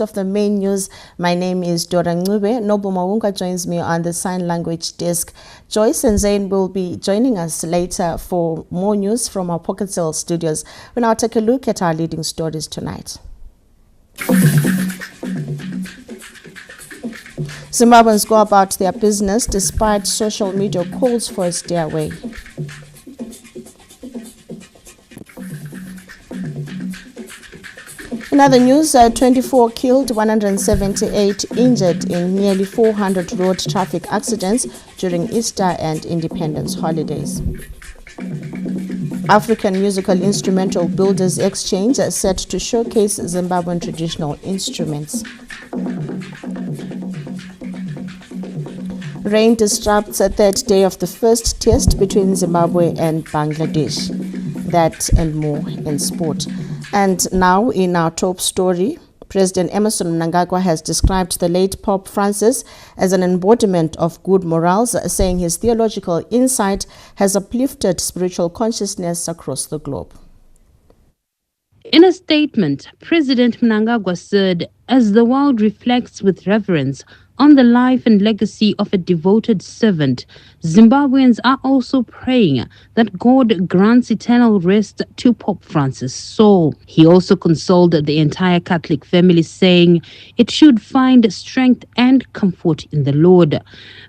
Of the main news, my name is Dora Ncube. Nobu Mawunga joins me on the sign language desk. Joyce and Zain will be joining us later for more news from our Pocket Cell studios. We'll now take a look at our leading stories tonight. Zimbabweans go about their business despite social media calls for a stay away. In other news, 24 killed, 178 injured in nearly 400 road traffic accidents during Easter and Independence holidays. African Musical Instrumental Builders Exchange set to showcase Zimbabwean traditional instruments. Rain disrupts a third day of the first test between Zimbabwe and Bangladesh. That and more in sport. And now in our top story, President Emmerson Mnangagwa has described the late Pope Francis as an embodiment of good morals, saying his theological insight has uplifted spiritual consciousness across the globe. In a statement, President Mnangagwa said, as the world reflects with reverence on the life and legacy of a devoted servant, Zimbabweans are also praying that God grants eternal rest to Pope Francis' soul. He also consoled the entire Catholic family, saying it should find strength and comfort in the Lord.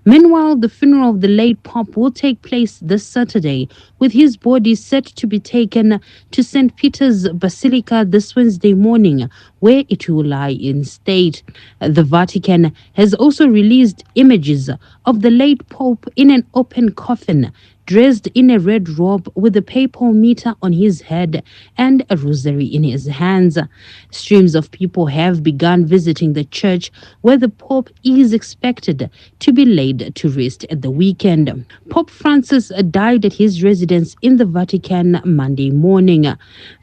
Meanwhile, the funeral of the late Pope will take place this Saturday, with his body set to be taken to St. Peter's Basilica this Wednesday morning, where it will lie in state. The Vatican has also released images of the late Pope in an open coffin, dressed in a red robe with a papal mitre on his head and a rosary in his hands. Streams of people have begun visiting the church where the Pope is expected to be laid to rest at the weekend. Pope Francis died at his residence in the Vatican Monday morning.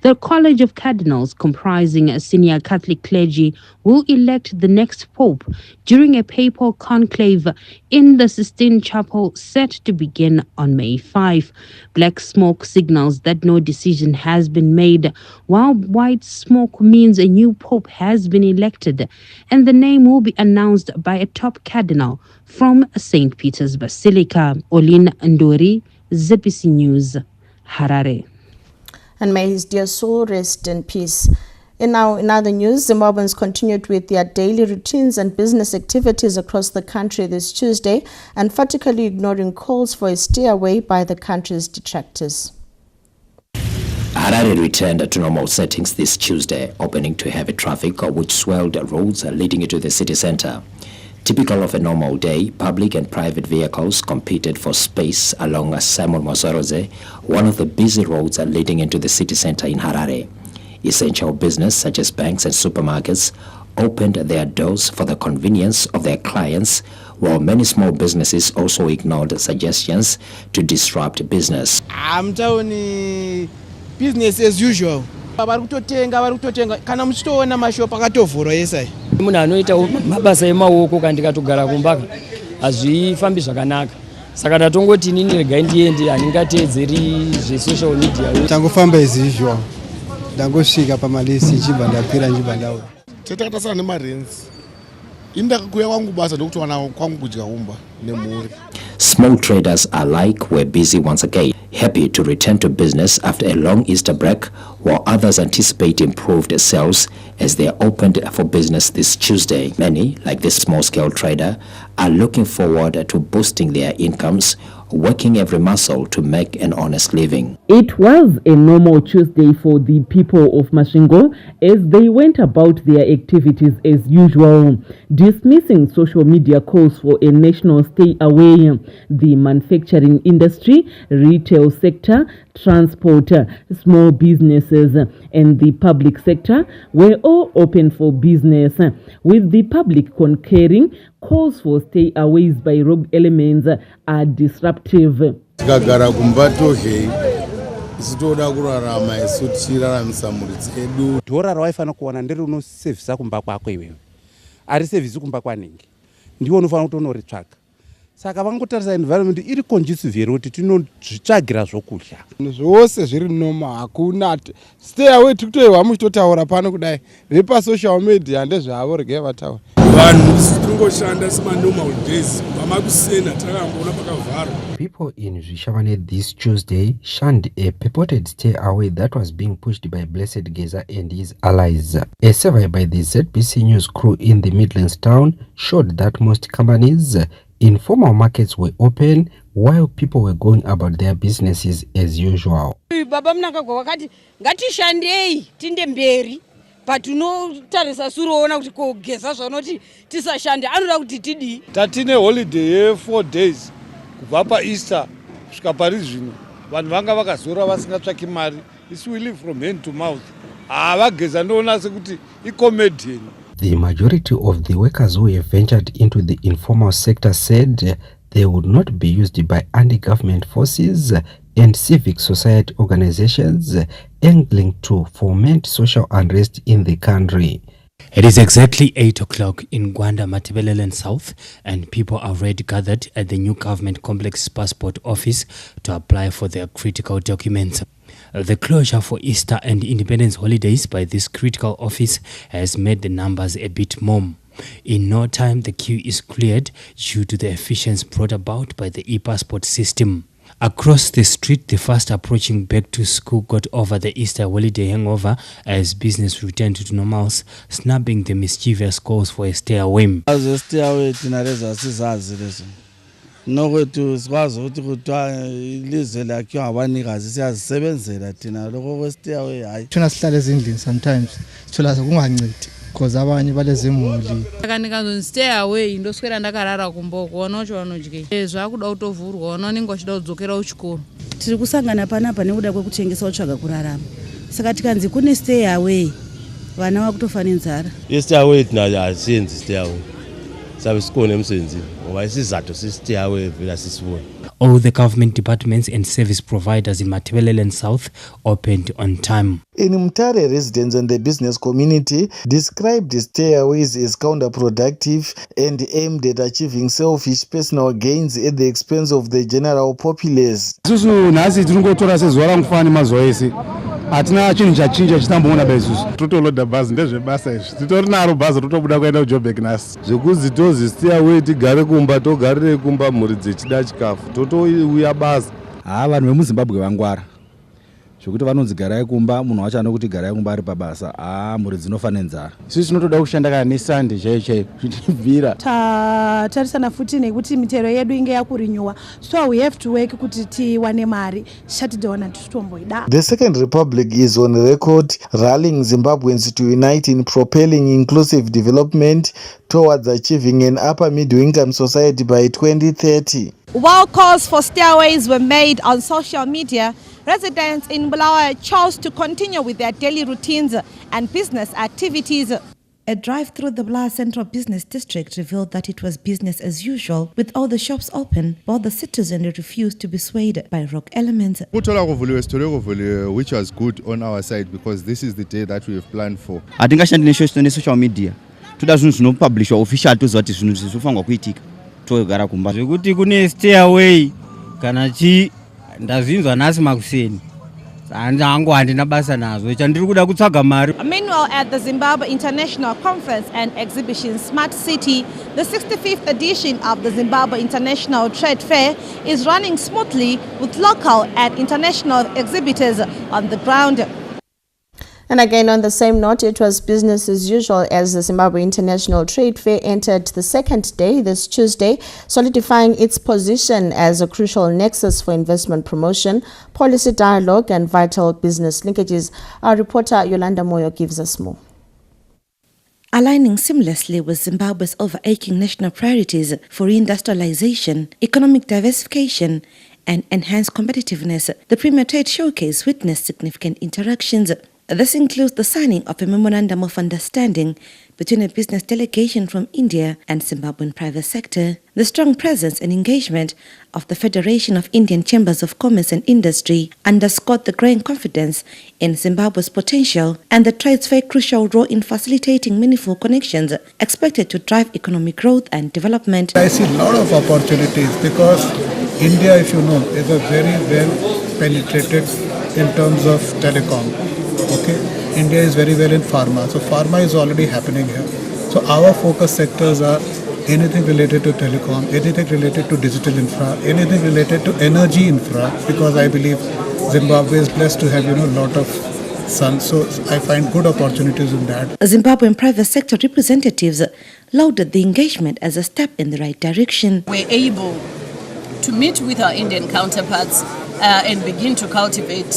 The College of Cardinals, comprising senior Catholic clergy, will elect the next Pope during a papal conclave in the Sistine Chapel set to begin on May 5. Black smoke signals that no decision has been made, while white smoke means a new pope has been elected, and the name will be announced by a top cardinal from St. Peter's Basilica. Olin Ndori, ZBC News, Harare. And may his dear soul rest in peace. In other news, Zimbabweans continued with their daily routines and business activities across the country this Tuesday, emphatically ignoring calls for a stay away by the country's detractors. Harare returned to normal settings this Tuesday, opening to heavy traffic, which swelled roads leading into the city center. Typical of a normal day, public and private vehicles competed for space along Simon Mwasorose, one of the busy roads leading into the city center in Harare. Essential business such as banks and supermarkets opened their doors for the convenience of their clients, while many small businesses also ignored suggestions to disrupt business. I'm telling you, business as usual. Kana mchitoona mashopu akatovhurwa yesai. Munhu anoita mabasa emaoko kandi katogara kumbaka azvifambi zvakanaka. Saka tatongoti inini regai ndiende handingateedzeri zve-social media. Tangofamba as usual. Ndangosvika pamalesi nchibva ndapera nchibva ndauya. Tatatasana nemarenzi. Indakakuya kwangu basa ndokutowana kwangu kudya umba nemhuri. Small traders alike were busy once again, happy to return to business after a long Easter break, while others anticipate improved sales as they are opened for business this Tuesday. Many, like this small-scale trader, are looking forward to boosting their incomes, working every muscle to make an honest living. It was a normal Tuesday for the people of Masvingo as they went about their activities as usual, dismissing social media calls for a national stay away. The manufacturing industry, retail sector, transport, small businesses and the public sector were all open for business, with the public concurring calls for stay-aways by rogue elements are disruptive. Dhora rawaifana kuwana ndiri unosevhisa kumba kwako iwewe. Ari sevhisi kumba kwaningi. Ndiwo unofanira kuti unoritsvaka. saka vangotarisa environment iri conducive here kuti tinozvitsvagira zvokudya zvose zviri noma hakuna stay away tikutoihwa muchitotaura pano kudai vepasocial media ndezvavo regai vataura vanhu sitingoshanda sema-normal days vamakusena takamboona pakavharwa. People in Zvishavane this Tuesday shunned a purported stay away that was being pushed by Blessed Geza and his allies. A survey by the ZBC News crew in the Midlands town showed that most companies, informal markets were open while people were going about their businesses as usual. Baba Mnangagwa wakati ngatishandei tinde mberi patunotarisa suroona kuti kogeza zvanoti tisashande anoda kuti tidi tatine holiday ye 4 days kubva paEaster kusvika pari zvino vanhu vanga vakazora vasingatsvaki mari. This we live from hand to mouth. Vageza ndoona sekuti icomedian. The majority of the workers who have ventured into the informal sector said they would not be used by anti-government forces and civic society organizations angling to foment social unrest in the country. It is exactly 8 o'clock in Gwanda, Matebeleland South, and people are already gathered at the new government complex passport office to apply for their critical documents. The closure for Easter and Independence holidays by this critical office has made the numbers a bit more. In no time, the queue is cleared due to the efficiency brought about by the e-passport system. Across the street, the fast approaching back to school got over the Easter holiday hangover as business returned to normals, snubbing the mischievous calls for a stay away. nokuthi sikwazi ukuthi kuthiwa ilizwe lakhiwa ngabanikazi siyazisebenzela thina lokho kwestay away hayi thina sihlala ezindlini sometimes sithola kungancedi because abanye balezimuli kanikazi stay away into sikwera ndakarara kumboko onocho anodye zvakuda kutovhurwa ononingo chida kudzokera kuchikoro tiri kusangana panapa nekuda kwekutengesa utsvaga kurarama saka tikanzi kune stay away vana vakutofana nzara stay away tina asienzi stay away sabe sikone emsenzini ngoba isizathu si-stay away vela sisibona. All the government departments and service providers in Matebeleland South opened on time. In Mutare, residents and the business community described the stayaways as counterproductive and aimed at achieving selfish personal gains at the expense of the general populace. Isusu nasi tiringotora sezuva ramufani mazuva ese hatina chinhu chachinja chitamboona bezusu totoloda bhazi ndezvebasa izvi titori naro bhazi rotobuda kuenda kuJoburg nhasi zvekuzi tozi stay away tigare kumba togarire kumba mhuri dzechida chikafu totouya basa. Vanhu vemuZimbabwe vangwara zvokuti vanonzi garai kumba munhu wacho anokuti garai kumba ari pabasa mhuri dzinofana nenzara. Isusu tinotoda kushanda kana nesande chaiyo zvichibvira tarisana futi nekuti mitero yedu inge yakurinyuwa so we have to work kuti tiwane mari tichatidaona tichitomboida. The Second Republic is on record rallying Zimbabweans to unite in propelling inclusive development towards achieving an upper middle income society by 2030. While calls for stayaways were made on social media, residents in Bulawayo chose to continue with their daily routines and business activities. A drive through the Bulawayo Central Business District revealed that it was business as usual, with all the shops open, while the citizenry refused to be swayed by rock elements. Which was good on our side because this is the day that we have planned for. I think I should on social media. To publish official to that is togara kumba zvekuti kune stay away kana chi ndazinzwa nhasi makuseni hangu handina basa nazvo chandiri kuda kutsvaga mari. Meanwhile, at the Zimbabwe International Conference and Exhibition Smart City, the 65th edition of the Zimbabwe International Trade Fair is running smoothly with local and international exhibitors on the ground. And again, on the same note, it was business as usual as the Zimbabwe International Trade Fair entered the second day this Tuesday, solidifying its position as a crucial nexus for investment promotion, policy dialogue, and vital business linkages. Our reporter Yolanda Moyo gives us more. Aligning seamlessly with Zimbabwe's overarching national priorities for reindustrialization, economic diversification, and enhanced competitiveness, the Premier Trade Showcase witnessed significant interactions. This includes the signing of a memorandum of understanding between a business delegation from India and Zimbabwean private sector. The strong presence and engagement of the Federation of Indian Chambers of Commerce and Industry underscored the growing confidence in Zimbabwe's potential and the trade's very crucial role in facilitating meaningful connections expected to drive economic growth and development. I see a lot of opportunities because India, if you know, is a very well penetrated in terms of telecom. Okay, India is very well in pharma, so pharma is already happening here. So our focus sectors are anything related to telecom, anything related to digital infra, anything related to energy infra, because I believe Zimbabwe is blessed to have a lot of sun, so I find good opportunities in that. Zimbabwean private sector representatives lauded the engagement as a step in the right direction. We're able to meet with our Indian counterparts and begin to cultivate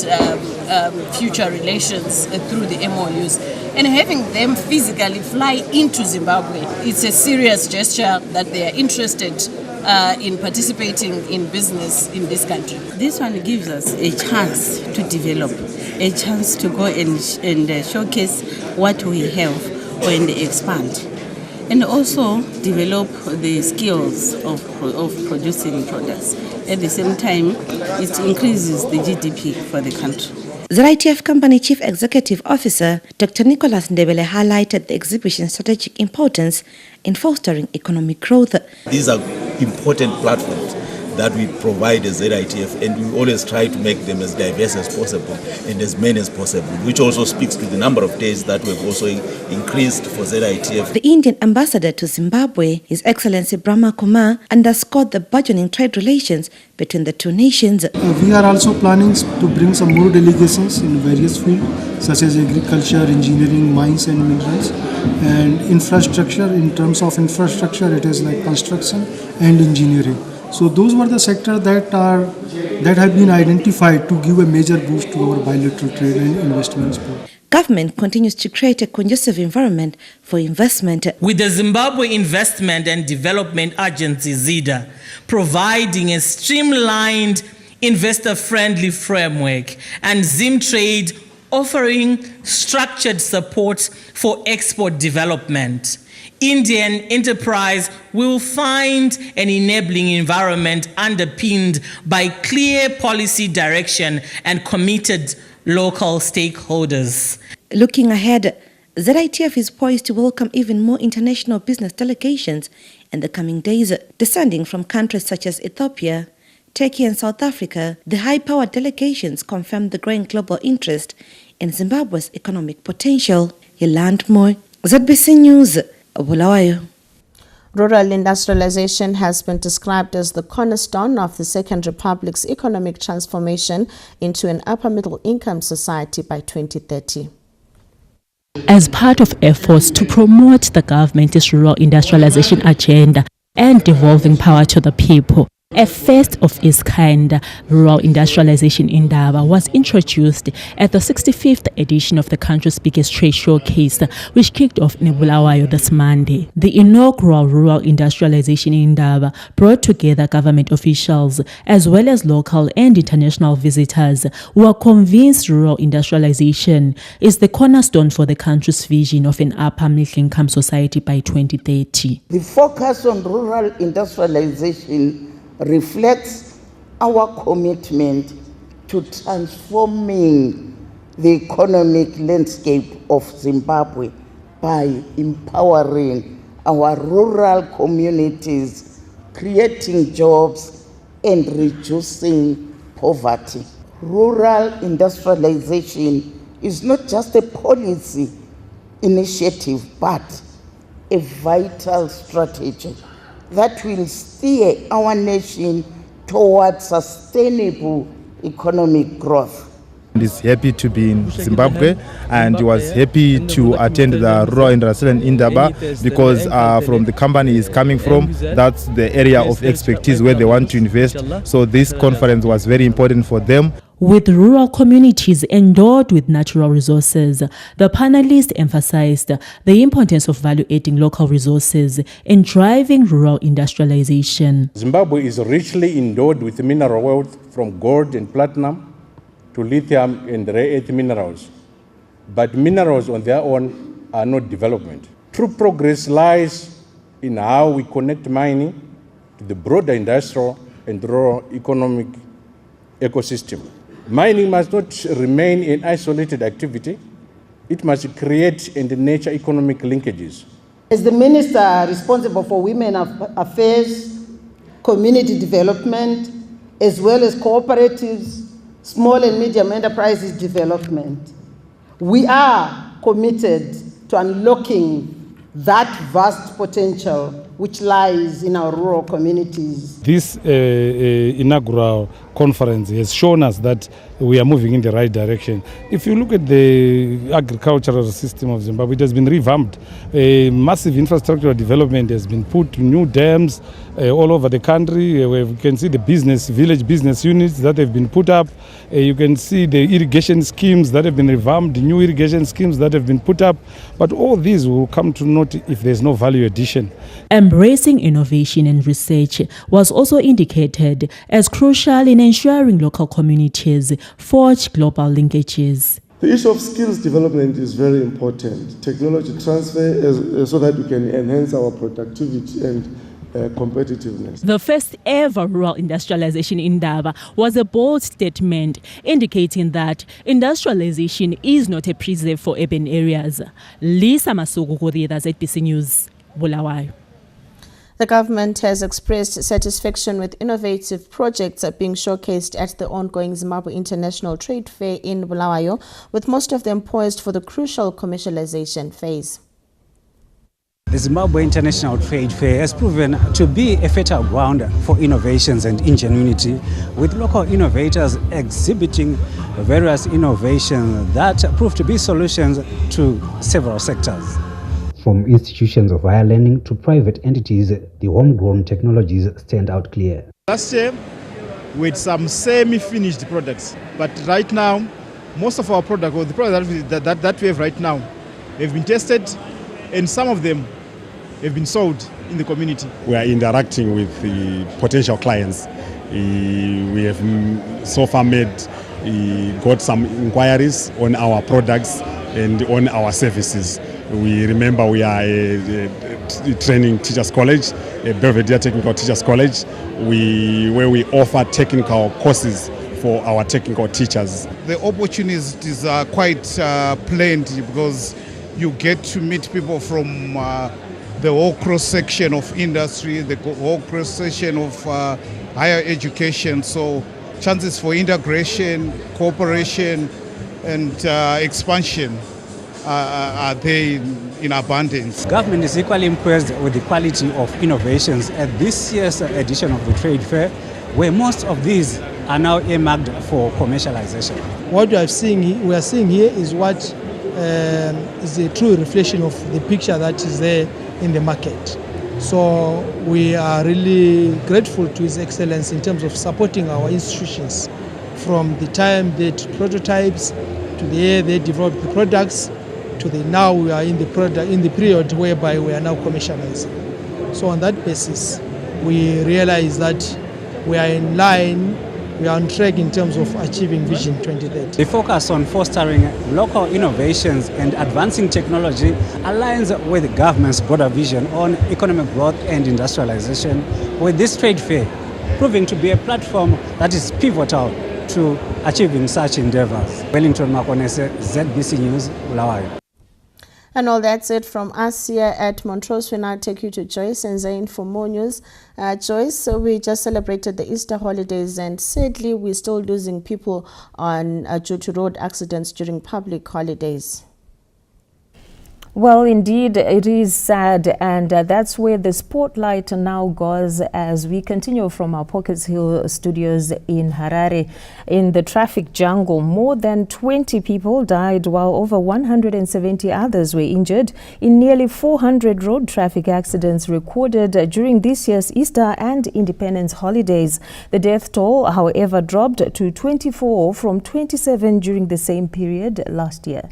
future relations through the MOUs. And having them physically fly into Zimbabwe, it's a serious gesture that they are interested in participating in business in this country. This one gives us a chance to develop, a chance to go and showcase what we have and expand. And also develop the skills of producing products. At the same time, it increases the GDP for the country. ZITF Company Chief Executive Officer Dr. Nicholas Ndebele highlighted the exhibition's strategic importance in fostering economic growth. These are important platforms that we provide as ZITF, and we always try to make them as diverse as possible and as many as possible, which also speaks to the number of days that we've also increased for ZITF. The Indian ambassador to Zimbabwe, His Excellency Brahma Kumar, underscored the burgeoning trade relations between the two nations. We are also planning to bring some more delegations in various fields, such as agriculture, engineering, mines and minerals, and infrastructure. In terms of infrastructure, it is like construction and engineering. So those were the sectors that have been identified to give a major boost to our bilateral trade and investments. Government continues to create a conducive environment for investment. With the Zimbabwe Investment and Development Agency, ZIDA, providing a streamlined investor-friendly framework, and Zimtrade offering structured support for export development, Indian enterprise will find an enabling environment underpinned by clear policy direction and committed local stakeholders. Looking ahead, ZITF is poised to welcome even more international business delegations in the coming days, descending from countries such as Ethiopia, Turkey and South Africa. The high-powered delegations confirm the growing global interest in Zimbabwe's economic potential. Yolande Moy, ZBC News. Bulawayo. Rural industrialization has been described as the cornerstone of the Second Republic's economic transformation into an upper-middle income society by 2030. As part of efforts to promote the government's rural industrialization agenda and devolving power to the people, a first of its kind rural industrialization indaba was introduced at the 65th edition of the country's biggest trade showcase, which kicked off in Bulawayo this Monday. The inaugural rural industrialization indaba brought together government officials as well as local and international visitors who are convinced rural industrialization is the cornerstone for the country's vision of an upper middle income society by 2030. The focus on rural industrialization reflects our commitment to transforming the economic landscape of Zimbabwe by empowering our rural communities, creating jobs and reducing poverty. Rural industrialization is not just a policy initiative, but a vital strategy that will steer our nation towards sustainable economic growth. Is happy to be in Zimbabwe, and he was happy to attend the Rural Industrial Indaba because from the company is coming from, that's the area of expertise where they want to invest. So this conference was very important for them. With rural communities endowed with natural resources, the panelists emphasized the importance of value-adding local resources in driving rural industrialization. Zimbabwe is richly endowed with mineral wealth from gold and platinum to lithium and rare earth minerals. But minerals on their own are not development. True progress lies in how we connect mining to the broader industrial and rural economic ecosystem. Mining must not remain an isolated activity. It must create and nurture economic linkages. As the Minister responsible for Women Affairs, Community Development, as well as cooperatives, small and medium enterprises development, we are committed to unlocking that vast potential which lies in our rural communities. This inaugural conference has shown us that we are moving in the right direction. If you look at the agricultural system of Zimbabwe, it has been revamped. Massive infrastructural development has been put, new dams all over the country. Where you can see the village business units that have been put up. You can see the irrigation schemes that have been revamped, the new irrigation schemes that have been put up. But all these will come to naught if there's no value addition. Embracing innovation and research was also indicated as crucial in ensuring local communities forge global linkages. The issue of skills development is very important. Technology transfer so that we can enhance our productivity and competitiveness. The first ever rural industrialization in Indaba was a bold statement indicating that industrialization is not a preserve for urban areas. Lisa Masuku, ZBC News, Bulawayo. The government has expressed satisfaction with innovative projects being showcased at the ongoing Zimbabwe International Trade Fair in Bulawayo, with most of them poised for the crucial commercialization phase. The Zimbabwe International Trade Fair has proven to be a fertile ground for innovations and ingenuity, with local innovators exhibiting various innovations that prove to be solutions to several sectors. From institutions of higher learning to private entities, the homegrown technologies stand out clear. Last year, with some semi-finished products, but right now, most of our products, or the products that we have right now, have been tested, and some of them have been sold in the community. We are interacting with the potential clients. We have so far got some inquiries on our products and on our services. We remember we are a training teachers college, a Belvedere Technical Teachers College, where we offer technical courses for our technical teachers. The opportunities are quite plenty because you get to meet people from the whole cross-section of industry, the whole cross-section of higher education. So chances for integration, cooperation, and expansion are there in abundance. Government is equally impressed with the quality of innovations at this year's edition of the trade fair, where most of these are now earmarked for commercialization. What we are seeing here is what is a true reflection of the picture that is there in the market. So we are really grateful to His Excellency in terms of supporting our institutions from the time they did prototypes to the year they developed the products to the now we are in the period whereby we are now commercializing. So on that basis, we realize that we are in line, we are on track in terms of achieving Vision 2030. The focus on fostering local innovations and advancing technology aligns with the government's broader vision on economic growth and industrialization, with this trade fair proving to be a platform that is pivotal to achieving such endeavors. Wellington Makonese, ZBC News, Bulawayo. And all that's it from us here at Montrose. We now take you to Joyce and Zain for more news. Joyce, so we just celebrated the Easter holidays, and sadly we're still losing people due to road accidents during public holidays. Well, indeed, it is sad, and that's where the spotlight now goes as we continue from our Pockets Hill studios in Harare. In the traffic jungle, more than 20 people died while over 170 others were injured in nearly 400 road traffic accidents recorded during this year's Easter and Independence holidays. The death toll, however, dropped to 24 from 27 during the same period last year.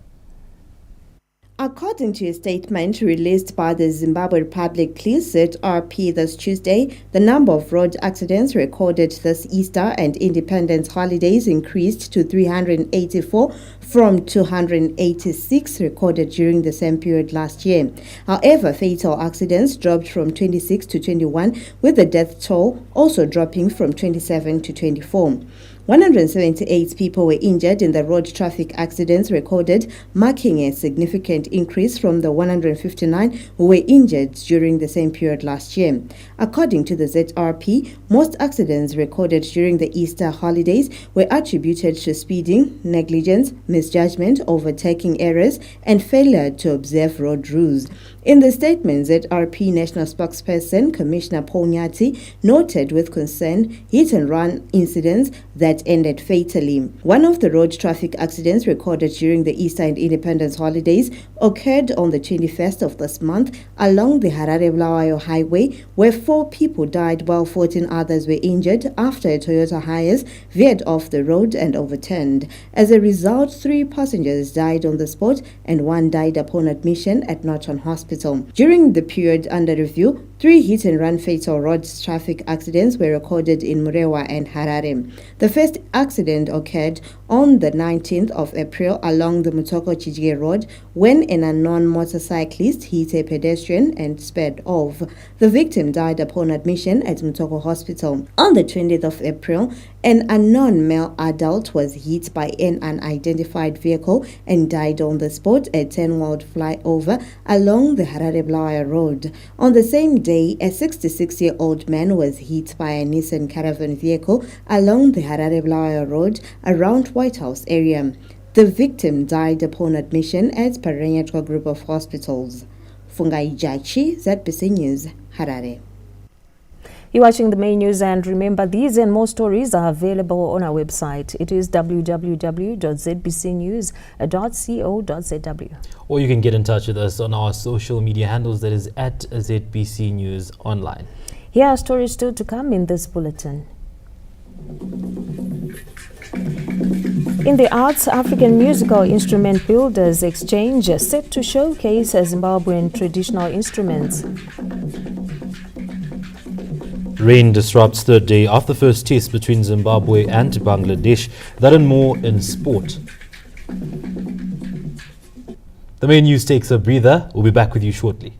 According to a statement released by the Zimbabwe Republic Police ZRP this Tuesday, the number of road accidents recorded this Easter and Independence holidays increased to 384 from 286 recorded during the same period last year. However, fatal accidents dropped from 26 to 21, with the death toll also dropping from 27 to 24. 178 people were injured in the road traffic accidents recorded, marking a significant increase from the 159 who were injured during the same period last year. According to the ZRP, most accidents recorded during the Easter holidays were attributed to speeding, negligence, misjudgment, overtaking errors, and failure to observe road rules. In the statement, ZRP National Spokesperson Commissioner Paul Nyati noted with concern hit-and-run incidents that ended fatally. One of the road traffic accidents recorded during the Easter and Independence holidays occurred on the 21st of this month along the Harare-Bulawayo Highway, where 4 people died while 14 others were injured after a Toyota Hiace veered off the road and overturned. As a result, 3 passengers died on the spot and 1 died upon admission at Norton Hospital. During the period under review, 3 hit-and-run fatal road traffic accidents were recorded in Murewa and Harare. The first accident occurred on the 19th of April along the Mutoko Chijige Road when an unknown motorcyclist hit a pedestrian and sped off. The victim died upon admission at Mutoko Hospital. On the 20th of April, an unknown male adult was hit by an unidentified vehicle and died on the spot at 10-World Flyover along the Harare-Bulawayo Road. On the same day, a 66-year-old man was hit by a Nissan Caravan vehicle along the Harare-Bulawayo Road around White House area. The victim died upon admission at Parenyatwa Group of Hospitals. Fungai Jachi, ZBC News, Harare. You're watching the main news, and remember, these and more stories are available on our website. It is www.zbcnews.co.zw. Or you can get in touch with us on our social media handles, that is at ZBC News Online. Here are stories still to come in this bulletin. In the arts, African Musical Instrument Builders Exchange set to showcase Zimbabwean traditional instruments. Rain disrupts third day of the first test between Zimbabwe and Bangladesh. That and more in sport. The main news takes a breather. We'll be back with you shortly.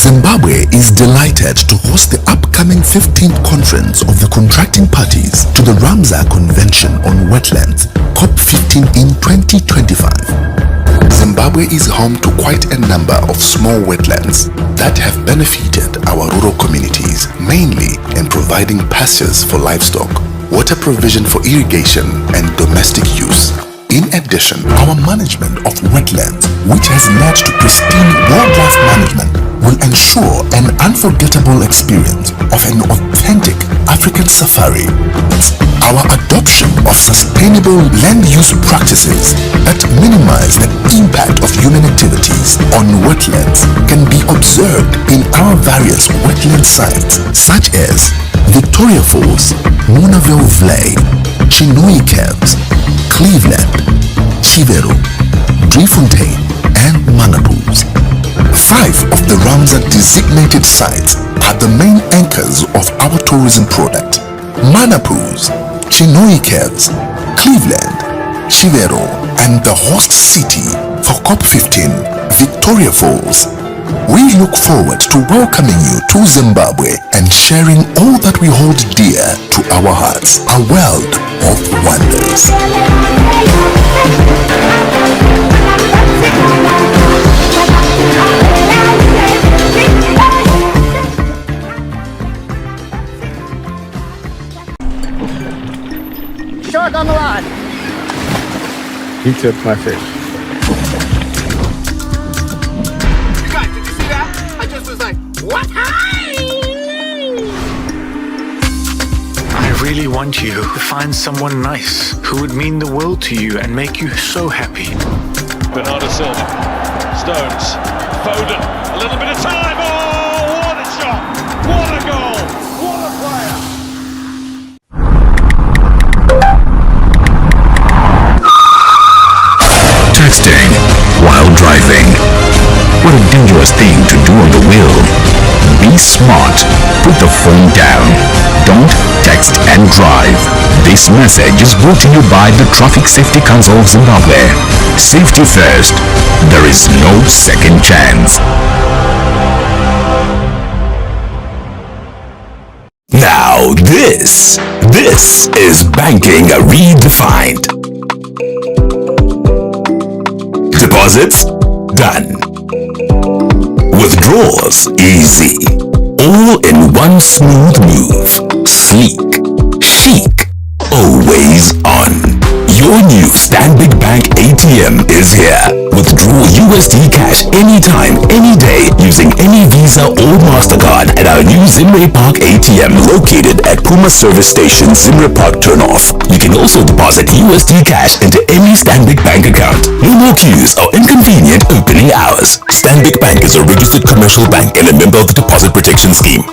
Zimbabwe is delighted to host the upcoming 15th conference of the contracting parties to the Ramsar Convention on Wetlands, COP15 in 2025. Zimbabwe is home to quite a number of small wetlands that have benefited our rural communities, mainly in providing pastures for livestock, water provision for irrigation and domestic use. In addition, our management of wetlands, which has led to pristine wildlife management, will ensure an unforgettable experience of an authentic African safari. Our adoption of sustainable land use practices that minimize the impact of human activities on wetlands can be observed in our various wetland sites such as Victoria Falls, Munaville Vlei, Chinui Caves, Cleveland, Chivero, Driefontein, and Manapus. 5 of the Ramsar designated sites are the main anchors of our tourism product. Manapus, Chinui Caves, Cleveland, Chivero, and the host city for COP15, Victoria Falls. We look forward to welcoming you to Zimbabwe and sharing all that we hold dear to our hearts, a world of wonders. Short on the line. He took my fish. Guys, did you see that? I just was like, what? Hi! really want you to find someone nice who would mean the world to you and make you so happy. Bernardo Silva, Stones, Foden, a little bit of time. Oh, what a shot! What a goal! What a player! Texting while driving. What a dangerous thing to do on the wheel. Be smart. Put the phone down. Don't text and drive. This message is brought to you by the Traffic Safety Council of Zimbabwe. Safety first. There is no second chance. Now this is banking redefined. Deposits done. Withdrawals easy. All in one smooth move. Sleek, chic, always on. Your new Stanbic Bank ATM is here. Withdraw USD cash anytime, any day using any Visa or MasterCard at our new Zimray Park ATM located at Puma Service Station, Zimray Park Turnoff. You can also deposit USD cash into any Stanbic Bank account. No more queues or inconvenient opening hours. Stanbic Bank is a registered commercial bank and a member of the Deposit Protection Scheme.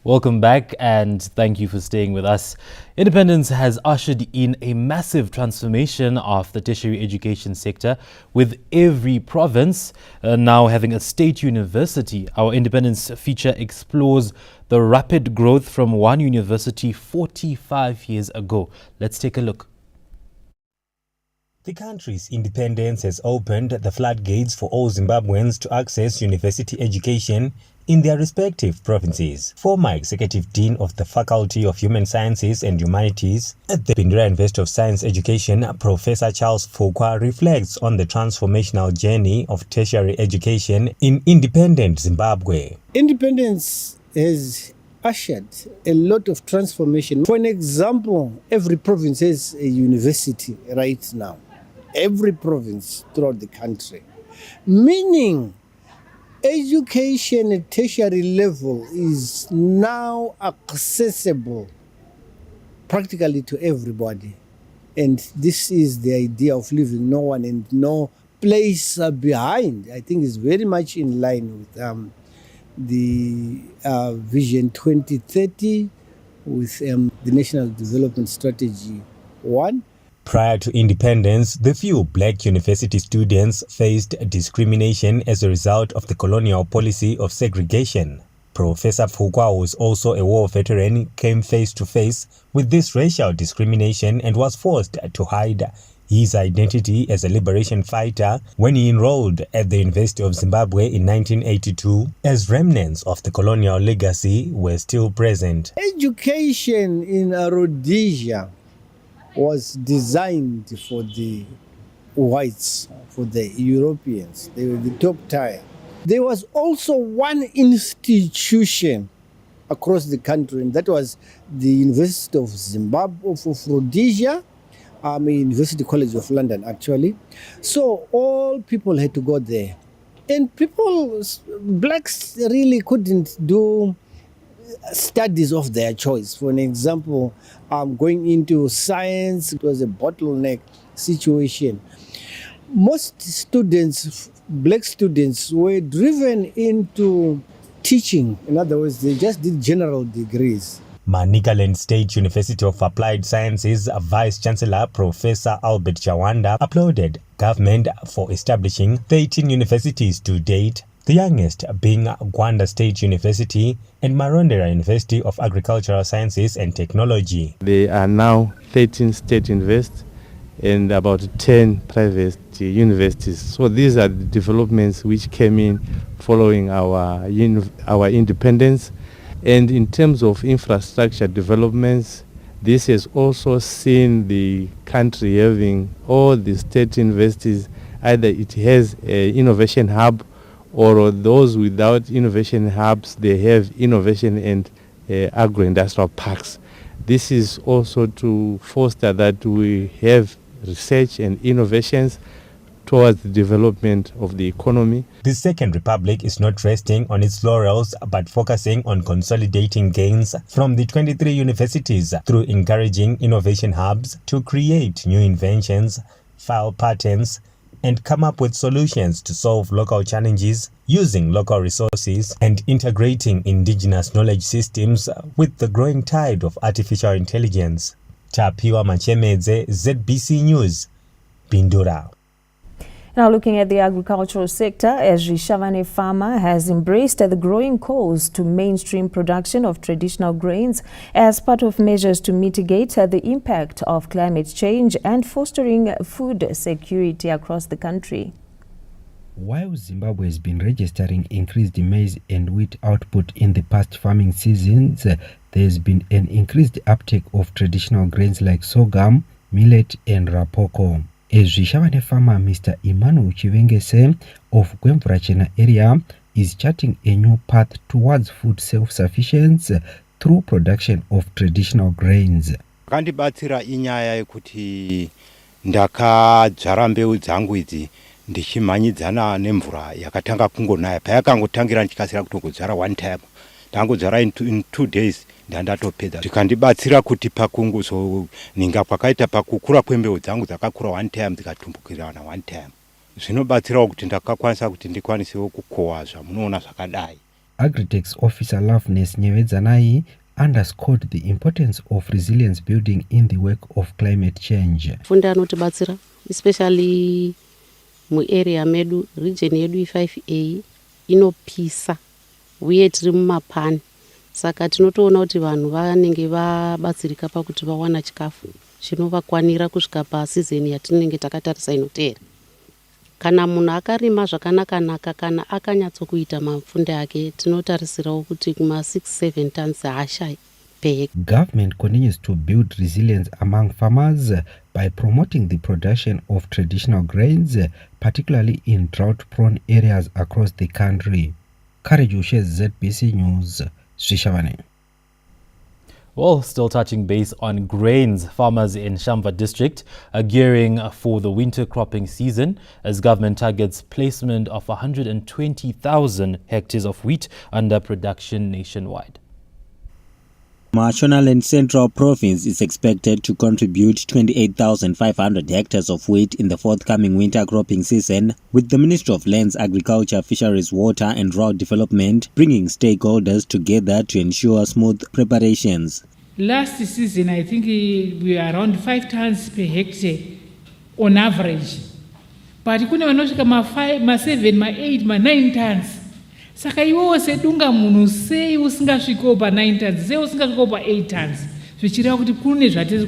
Welcome back and thank you for staying with us. Independence has ushered in a massive transformation of the tertiary education sector, with every province now having a state university. Our Independence feature explores the rapid growth from one university 45 years ago. Let's take a look. The country's independence has opened the floodgates for all Zimbabweans to access university education in their respective provinces. Former Executive Dean of the Faculty of Human Sciences and Humanities at the Bindura University of Science Education, Professor Charles Fukwa, reflects on the transformational journey of tertiary education in independent Zimbabwe. Independence has ushered a lot of transformation. For an example, every province has a university right now. Every province throughout the country. Meaning, education at tertiary level is now accessible practically to everybody. And this is the idea of leaving no one and no place behind. I think it's very much in line with the Vision 2030, with the National Development Strategy 1. Prior to independence, the few black university students faced discrimination as a result of the colonial policy of segregation. Professor Fukwa, who is also a war veteran, came face to face with this racial discrimination and was forced to hide his identity as a liberation fighter when he enrolled at the University of Zimbabwe in 1982, as remnants of the colonial legacy were still present. Education in Rhodesia was designed for the whites, for the Europeans. They were the top tier. There was also one institution across the country, and that was the University of Zimbabwe, of Rhodesia, University College of London, actually. So all people had to go there. And blacks really couldn't do studies of their choice. For an example, going into science, it was a bottleneck situation. Most students, black students, were driven into teaching. In other words, they just did general degrees. Manicaland State University of Applied Sciences Vice Chancellor Professor Albert Chawanda applauded government for establishing 13 universities to date, the youngest being Gwanda State University and Marondera University of Agricultural Sciences and Technology. There are now 13 state universities and about 10 private universities. So these are the developments which came in following our independence. And in terms of infrastructure developments, this has also seen the country having all the state universities. Either it has an innovation hub or those without innovation hubs, they have innovation and agro-industrial parks. This is also to foster that we have research and innovations towards the development of the economy. The Second Republic is not resting on its laurels but focusing on consolidating gains from the 23 universities through encouraging innovation hubs to create new inventions, file patents, and come up with solutions to solve local challenges using local resources and integrating indigenous knowledge systems with the growing tide of artificial intelligence. Tapiwa Machemedze, ZBC News, Bindura. Now looking at the agricultural sector, Ezri Shavane Farmer has embraced the growing calls to mainstream production of traditional grains as part of measures to mitigate the impact of climate change and fostering food security across the country. While Zimbabwe has been registering increased maize and wheat output in the past farming seasons, there has been an increased uptake of traditional grains like sorghum, millet and rapoko. As Rishavane farmer Mr. Emmanuel Chivengese of Gwemvurachena area is charting a new path towards food self-sufficiency through production of traditional grains. Kandibatsira inyaya yekuti ndakadzara mbeu dzangu idzi ndichimhanyidzana nemvura yakatanga kungonaya. Payakangotangira ndikasira kutongodzara one time. Ndangodzara in 2 days ndatopedza. Zvikandibatsira kuti pakungozoninga kwakaita pakukura kwembeu dzangu dzakakura one time dzikatumbukirana one time. Zvinobatsirawo kuti ndakakwanisa kuti ndikwanisewo kukohwa zvamunoona zvakadai. Agritech's officer Loveness Nyevedzanai underscored the importance of resilience building in the work of climate change. Funda anotibatsira especially mu area medu region yedu 5A inopisa uye tiri mumapani, saka tinotoona kuti vanhu vanenge vabatsirika pakuti vawana chikafu chinovakwanira kusvika pasizeni yatinenge takatarisa inotera. Kana munhu akarima zvakanaka kana akanyatsokuita mapfunde ake tinotarisirawo kuti kuma 6-7 tons haashai per hectare. Government continues to build resilience among farmers by promoting the production of traditional grains, particularly in drought-prone areas across the country. Karejushe, ZBC News, Srishavane. Well, still touching base on grains, farmers in Shamva district are gearing for the winter cropping season as government targets placement of 120,000 hectares of wheat under production nationwide. Mashonaland Central Province is expected to contribute 28,500 hectares of wheat in the forthcoming winter cropping season, with the Ministry of Lands, Agriculture, Fisheries, Water and Rural Development bringing stakeholders together to ensure smooth preparations. Last season, I think we are around 5 tons per hectare on average. But kune vanosvika ma7, ma8, ma9 tons. Saka iwewe sedunga munhu sei usingasvikewo pa9 tons, sei usingasvikewo pa8 tons. Zvichireva kuti kune zvatiri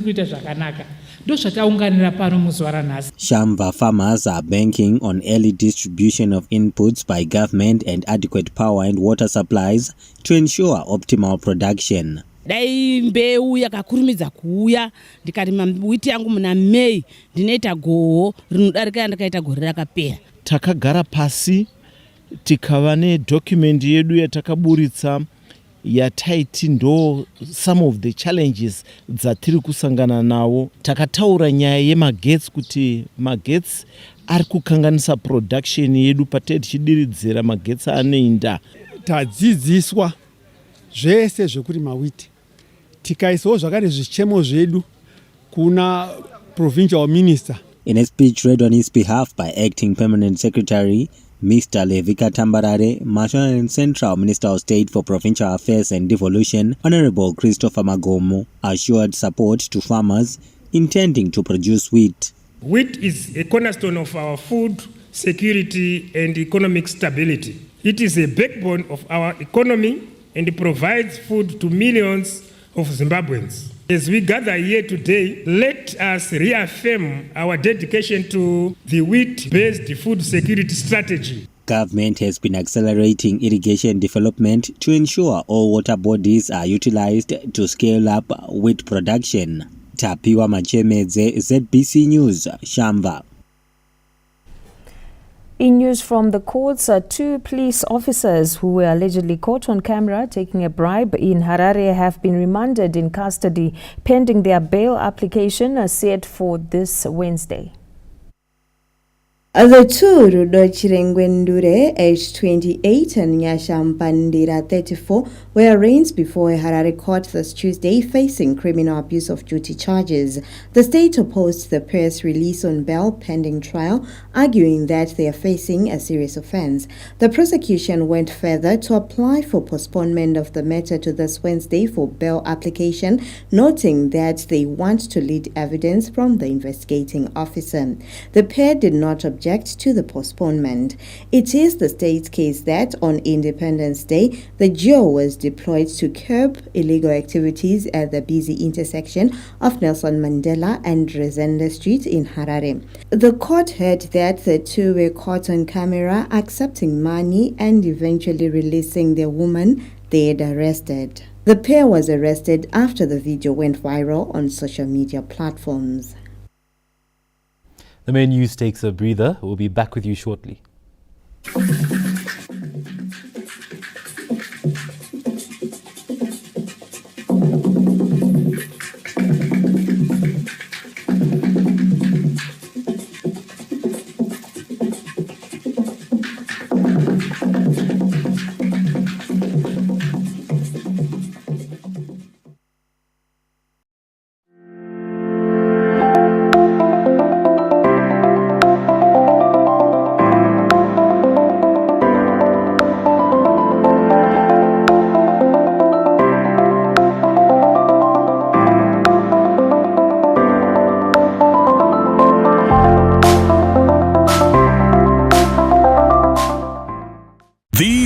kuita zvakanaka. Ndozvataunganira pano muzuva ranhasi. Shamva farmers are banking on early distribution of inputs by government and adequate power and water supplies to ensure optimal production. Dai mbeu yakakurumidza kuuya ndikarima wheat yangu muna May ndinoita goho rinodarika ndakaita gore rakapera. Takagara pasi tikava nedocument yedu yatakaburitsa yataiti ndo some of the challenges dzatiri kusangana nawo. Takataura nyaya yemagetsi kuti magetsi ari kukanganisa production yedu patichidiridzira magetsi anoinda. Tadzidziswa zvese zvekurima wheat, tikaisawo zvakare zvichemo zvedu kuna provincial minister. In a speech read on his behalf by Acting Permanent Secretary Mr. Levika Tambarare, Mashonaland Central Minister of State for Provincial Affairs and Devolution, Honorable Christopher Magomo, assured support to farmers intending to produce wheat. Wheat is a cornerstone of our food security and economic stability. It is a backbone of our economy and provides food to millions of Zimbabweans. As we gather here today, let us reaffirm our dedication to the wheat-based food security strategy. Government has been accelerating irrigation development to ensure all water bodies are utilized to scale up wheat production. Tapiwa Machemedze, ZBC News, Shamva. In news from the courts, 2 police officers who were allegedly caught on camera taking a bribe in Harare have been remanded in custody pending their bail application set for this Wednesday. The two, Rudo Chirengwendure, aged 28, and Nyasha Mpandira, 34, were arraigned before a Harare court this Tuesday facing criminal abuse of duty charges. The state opposed the pair's release on bail pending trial, arguing that they are facing a serious offense. The prosecution went further to apply for postponement of the matter to this Wednesday for bail application, noting that they want to lead evidence from the investigating officer. The pair did not object to the postponement. It is the state's case that on Independence Day, the GEO was deployed to curb illegal activities at the busy intersection of Nelson Mandela and Resende Street in Harare. The court heard that the two were caught on camera accepting money and eventually releasing the woman they had arrested. The pair was arrested after the video went viral on social media platforms. The main news takes a breather. We'll be back with you shortly.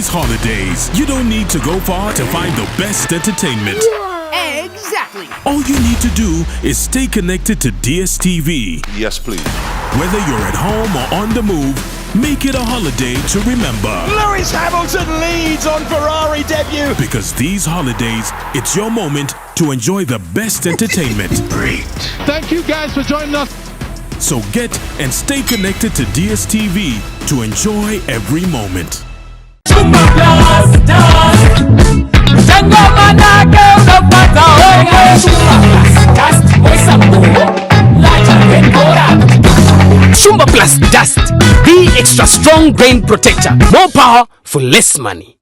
Holidays, you don't need to go far to find the best entertainment. Exactly. All you need to do is stay connected to DSTV. Yes, please. Whether you're at home or on the move, make it a holiday to remember. Lewis Hamilton leads on Ferrari debut. Because these holidays, it's your moment to enjoy the best entertainment. Great. Thank you guys for joining us. So get and stay connected to DSTV to enjoy every moment. Shumba Plus Dust, the extra strong brain protector. More power for less money.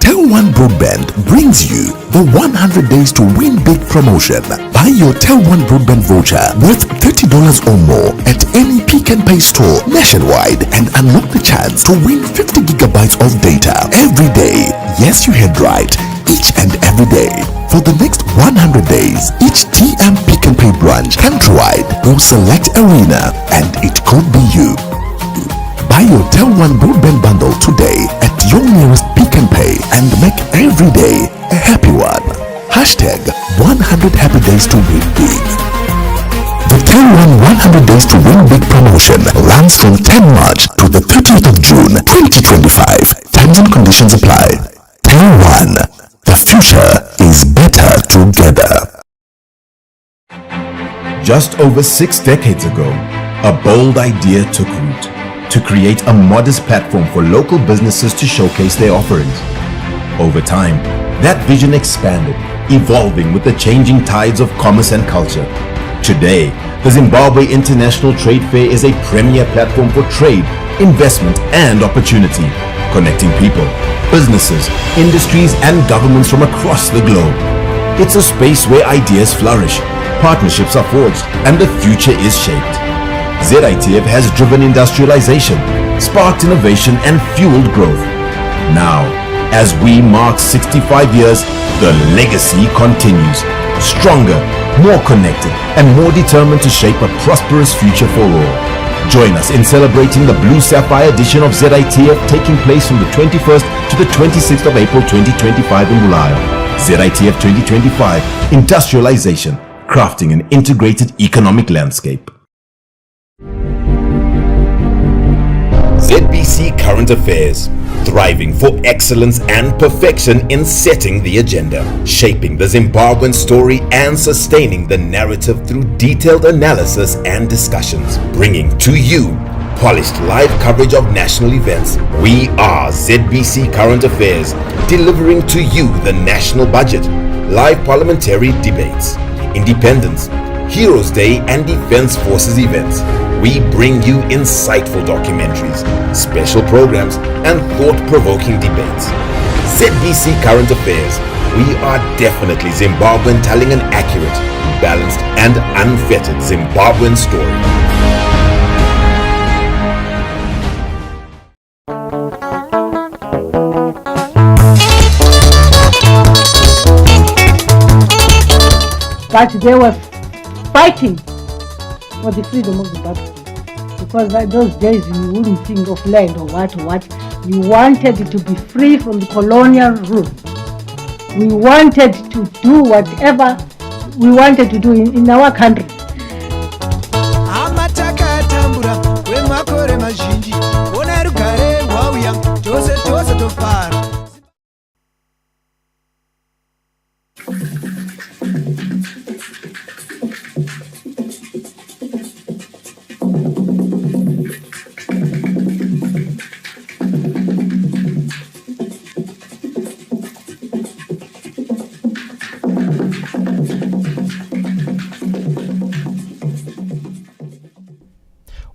Tel1 Broadband brings you the 100 Days to Win Big promotion. Buy your Tel1 Broadband voucher worth $30 or more at any Pick n Pay store nationwide and unlock the chance to win 50 gigabytes of data every day. Yes, you heard right. Each and every day. For the next 100 days, each TM Pick n Pay branch countrywide will select a winner and it could be you. Buy your Tel1 Broadband bundle today at your nearest Pick n Pay and make every day a happy one. Hashtag 100 Happy Days to Win Big. The Tel1 100 Days to Win Big promotion runs from 10 March to the 30th of June 2025. Terms and conditions apply. Tel1, the future is better together. Just over 6 decades ago, a bold idea took root. To create a modest platform for local businesses to showcase their offerings. Over time, that vision expanded, evolving with the changing tides of commerce and culture. Today, the Zimbabwe International Trade Fair is a premier platform for trade, investment and opportunity, connecting people, businesses, industries and governments from across the globe. It's a space where ideas flourish, partnerships are forged, and the future is shaped. ZITF has driven industrialization, sparked innovation and fueled growth. Now, as we mark 65 years, the legacy continues. Stronger, more connected and more determined to shape a prosperous future for all. Join us in celebrating the Blue Sapphire edition of ZITF taking place from the 21st to the 26th of April 2025 in Bulawayo. ZITF 2025, Industrialization, crafting an integrated economic landscape. ZBC Current Affairs, thriving for excellence and perfection in setting the agenda, shaping the Zimbabwean story and sustaining the narrative through detailed analysis and discussions, bringing to you polished live coverage of national events. We are ZBC Current Affairs, delivering to you the national budget, live parliamentary debates, independence, Heroes Day and Defense Forces events. We bring you insightful documentaries, special programs, and thought-provoking debates. ZBC Current Affairs. We are definitely Zimbabwean, telling an accurate, balanced, and unfettered Zimbabwean story. But they were fighting for the freedom of Zimbabwe, because by those days you wouldn't think of land or what. You wanted it to be free from the colonial rule. We wanted to do whatever we wanted to do in our country.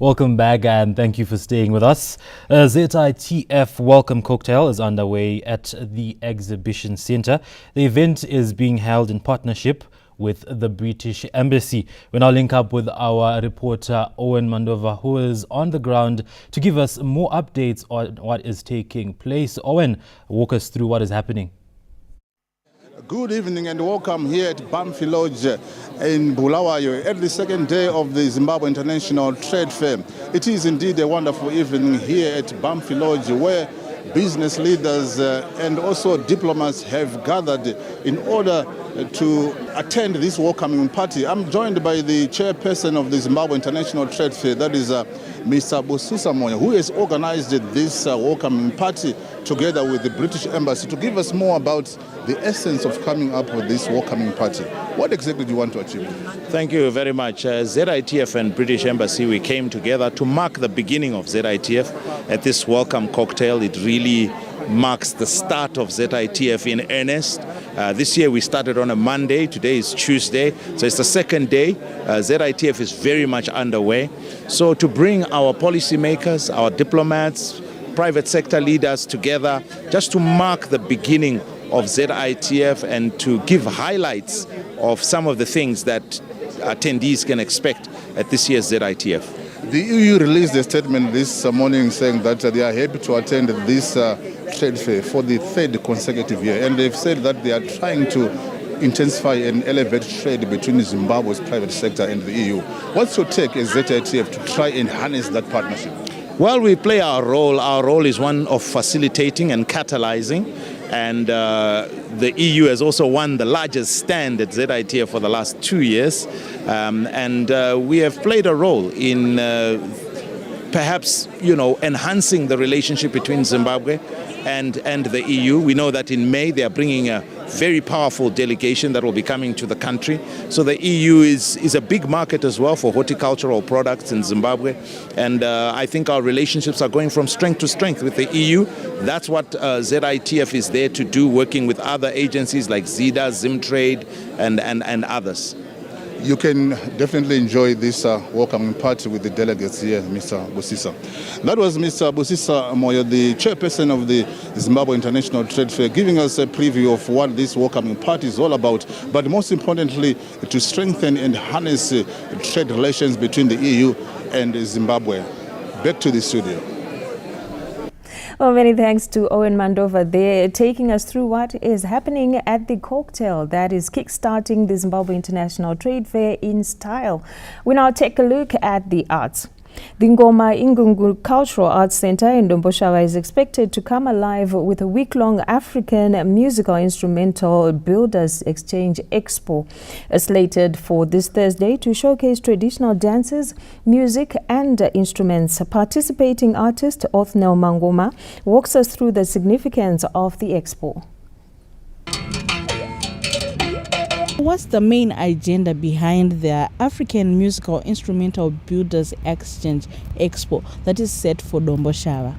Welcome back and thank you for staying with us. ZITF Welcome Cocktail is underway at the Exhibition Centre. The event is being held in partnership with the British Embassy. We now link up with our reporter Owen Mandova, who is on the ground to give us more updates on what is taking place. Owen, walk us through what is happening. Good evening and welcome here at Bamfi Lodge in Bulawayo at the second day of the Zimbabwe International Trade Fair. It is indeed a wonderful evening here at Bamfi Lodge, where business leaders and also diplomats have gathered in order to attend this welcoming party. I'm joined by the chairperson of the Zimbabwe International Trade Fair, that is Mr. Bosisa Moya, who has organized this welcoming party together with the British Embassy to give us more about the essence of coming up with this welcoming party. What exactly do you want to achieve? Thank you very much. ZITF and British Embassy, we came together to mark the beginning of ZITF at this welcome cocktail. It really marks the start of ZITF in earnest. This year we started on a Monday, today is Tuesday, so it's the second day. ZITF is very much underway. So to bring our policymakers, our diplomats, private sector leaders together just to mark the beginning of ZITF and to give highlights of some of the things that attendees can expect at this year's ZITF. The EU released a statement this morning saying that they are happy to attend this trade fair for the third consecutive year, and they've said that they are trying to intensify and elevate trade between Zimbabwe's private sector and the EU. What's your take as ZITF to try and harness that partnership? Well, we play our role. Our role is one of facilitating and catalyzing, and the EU has also won the largest stand at ZITF for the last 2 years, and we have played a role in perhaps, enhancing the relationship between Zimbabwe and the EU. We know that in May they are bringing a very powerful delegation that will be coming to the country. So the EU is a big market as well for horticultural products in Zimbabwe. And I think our relationships are going from strength to strength with the EU. That's what ZITF is there to do, working with other agencies like ZIDA, Zimtrade, and others. You can definitely enjoy this welcoming party with the delegates here, Mr. Bosisa. That was Mr. Bosisa Moyo, the chairperson of the Zimbabwe International Trade Fair, giving us a preview of what this welcoming party is all about, but most importantly, to strengthen and harness trade relations between the EU and Zimbabwe. Back to the studio. Well, many thanks to Owen Mandova there, taking us through what is happening at the cocktail that is kickstarting the Zimbabwe International Trade Fair in style. We now take a look at the arts. The Ngoma Ingungu Cultural Arts Center in Domboshava is expected to come alive with a week-long African musical instrumental builders exchange expo, slated for this Thursday to showcase traditional dances, music and instruments. Participating artist Othniel Mangoma walks us through the significance of the expo. What's the main agenda behind the African Musical Instrumental Builders Exchange Expo that is set for Domboshava?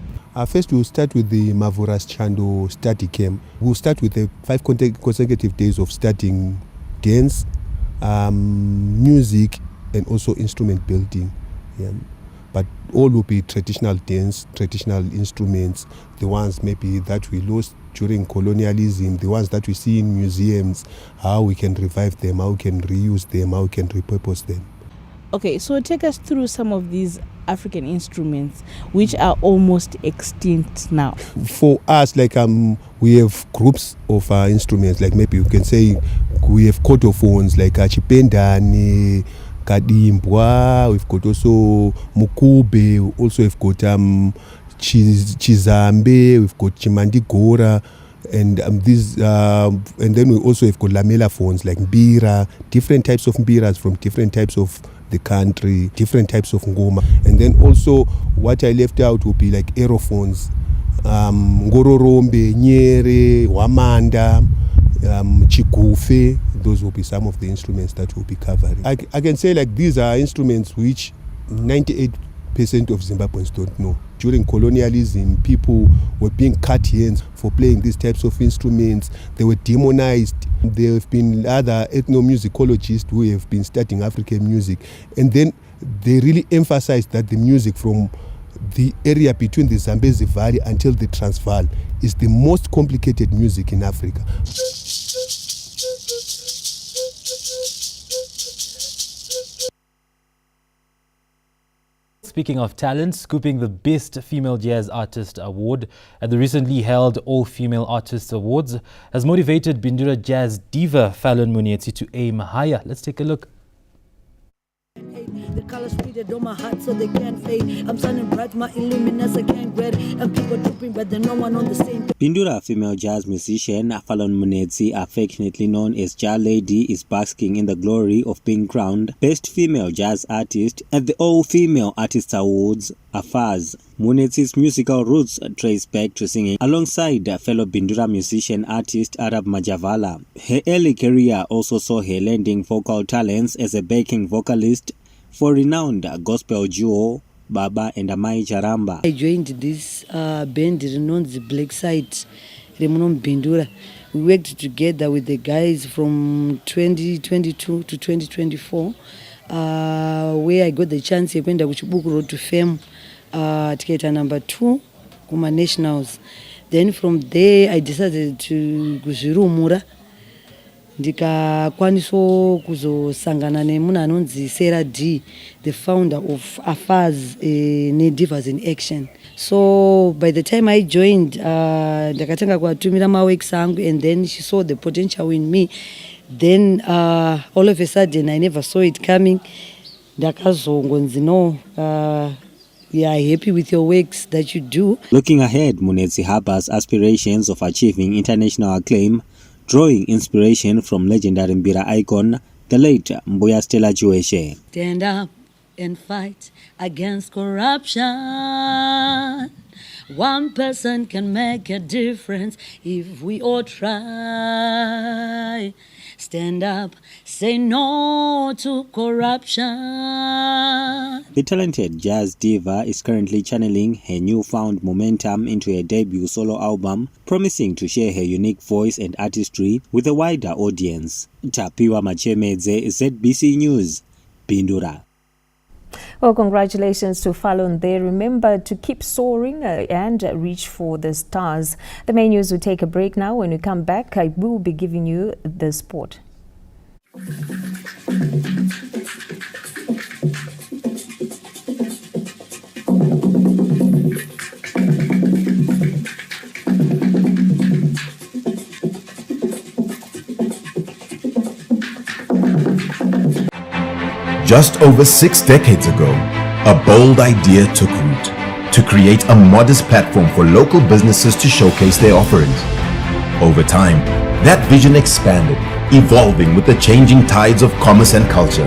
First, we'll start with the Mavuras Chando study camp. We'll start with the 5 consecutive days of studying dance, music, and also instrument building. Yeah. But all will be traditional dance, traditional instruments, the ones maybe that we lost during colonialism, the ones that we see in museums, how we can revive them, how we can reuse them, how we can repurpose them. Okay, so take us through some of these African instruments which are almost extinct now. For us, like we have groups of instruments, like maybe you can say we have cordophones like Chipendane, Kadimbwa, we've got also Mukube, we also have got Chizambe, we've got Chimandigora, and and then we also have got lamella phones like Mbira, different types of Mbiras from different types of the country, different types of ngoma. And then also what I left out would be like aerophones, Ngororombe, Nyere, Wamanda, Chikufe. Those will be some of the instruments that we'll be covering. I can say like these are instruments which 98% of Zimbabweans don't know. During colonialism, people were being cut hands for playing these types of instruments. They were demonized. There have been other ethnomusicologists who have been studying African music. And then they really emphasized that the music from the area between the Zambezi Valley until the Transvaal is the most complicated music in Africa. Speaking of talent, scooping the Best Female Jazz Artist Award at the recently held All Female Artists Awards has motivated Bindura jazz diva Fallon Munetsi to aim higher. Let's take a look. The colors faded on my heart so they can't fade. I'm shining bright, my illuminance I can't grade. And people tripping, but there's no one on the same page. Bindura female jazz musician Fallon Munetsi, affectionately known as Jar Lady, is basking in the glory of being crowned Best Female Jazz Artist at the All Female Artists Awards, AFAZ. Munetsi's musical roots trace back to singing alongside fellow Bindura musician artist Arab Majavala. Her early career also saw her lending vocal talents as a backing vocalist for renowned gospel duo Baba and Amai Charamba. I joined this band renowned the Black Side, Remunon Bindura. We worked together with the guys from 2022 to 2024, where I got the chance to go to book Road to Fame, ticket number 2, Kuma Nationals. Then from there I decided to go to Rumura. Ndikakwaniso kuzosangana nemuna anonzi Sarah D, the founder of AFAZ, Divas in Action. So by the time I joined, ndakatanga kuatumira maworks angu, and then she saw the potential in me. Then all of a sudden I never saw it coming. Ndakazongonzi no. We are happy with your works that you do. Looking ahead, Munetsi harbors aspirations of achieving international acclaim, drawing inspiration from legendary Mbira icon, the late Mbuya Stella Jueshe. Stand up and fight against corruption. One person can make a difference if we all try. Stand up, say no to corruption. The talented jazz diva is currently channeling her newfound momentum into her debut solo album, promising to share her unique voice and artistry with a wider audience. Tapiwa Machemedze, ZBC News, Bindura. Well, congratulations to Fallon there. Remember to keep soaring and reach for the stars. The main news will take a break now. When we come back, I will be giving you the sport. Just over 6 decades ago, a bold idea took root to create a modest platform for local businesses to showcase their offerings. Over time, that vision expanded, evolving with the changing tides of commerce and culture.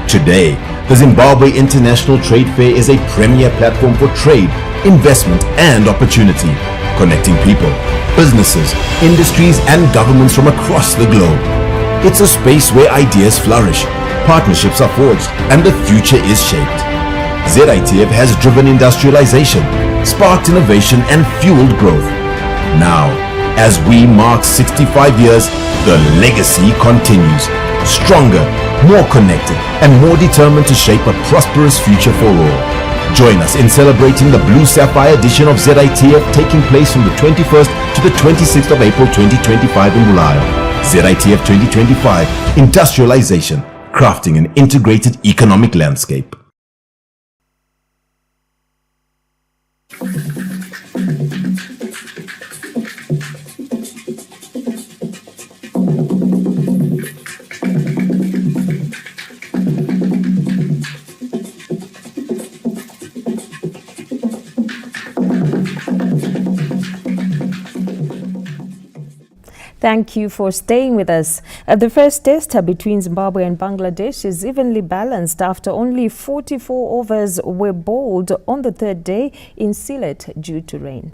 Today, the Zimbabwe International Trade Fair is a premier platform for trade, investment, and opportunity, connecting people, businesses, industries, and governments from across the globe. It's a space where ideas flourish, partnerships are forged, and the future is shaped. ZITF has driven industrialization, sparked innovation, and fueled growth. Now, as we mark 65 years, the legacy continues. Stronger, more connected, and more determined to shape a prosperous future for all. Join us in celebrating the Blue Sapphire edition of ZITF, taking place from the 21st to the 26th of April 2025 in Bulawayo. ZITF 2025, Industrialization, crafting an integrated economic landscape. Thank you for staying with us. The first test between Zimbabwe and Bangladesh is evenly balanced after only 44 overs were bowled on the third day in Sylhet due to rain.